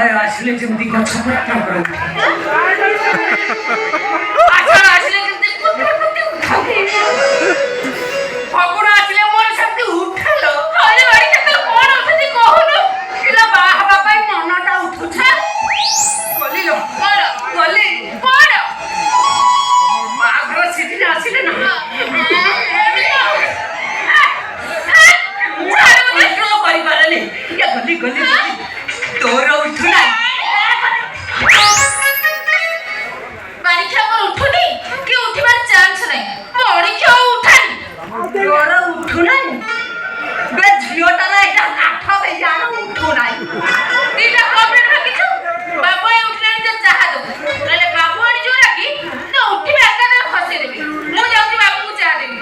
ପ୍ରଳୟ ଆସିଲେ ଯେମିତି ଗଛ ପତ୍ର କରନ୍ତି ଆସିଲେ ଯେମିତି ଫଗୁଣ ଆସିଲେ ମୋର ସେମିତି ଉଠାଲ ଆରେ ଭାଇ କେତେବେଳେ କଣ ଉଠୁଛି କହୁନୁ ପିଲା ବାହା ହେବା ପାଇଁ ମନଟା ଉଠୁଛେ ଗଲିଲ ଗଲି କଣ ବାହାଘର ସିଜିନ ଆସିଲେ ନା କରିପାରେନି ଗଲି ଗଲି ତୋର ଉଠୁନା ବାଣିଜ୍ୟ ଉଠୁନି କି ଉଠିବାର ଚାନ୍ସ ନାହିଁ ପରୀକ୍ଷା ଉଠାନି ତୋର ଉଠୁନାହିଁ ଝିଅଟାର ଏଇଟା କାଠ ବେଜାର ଉଠୁନାହିଁ ଦିଟା କମ୍ପ୍ଲେଟ ରଖିଛୁ ବାବୁ ଉଠିଲାଣି ଯେ ଚାହା ଦେବୁ ନହେଲେ ବାବୁ ଆଣି ଯୋଉ ରାଗି ତ ଉଠିବେ ଏକାଥରେ ଖସେଇ ଦେବି ମୁଁ ଯାଉଛି ବାବୁଙ୍କୁ ଚାହା ଦେବି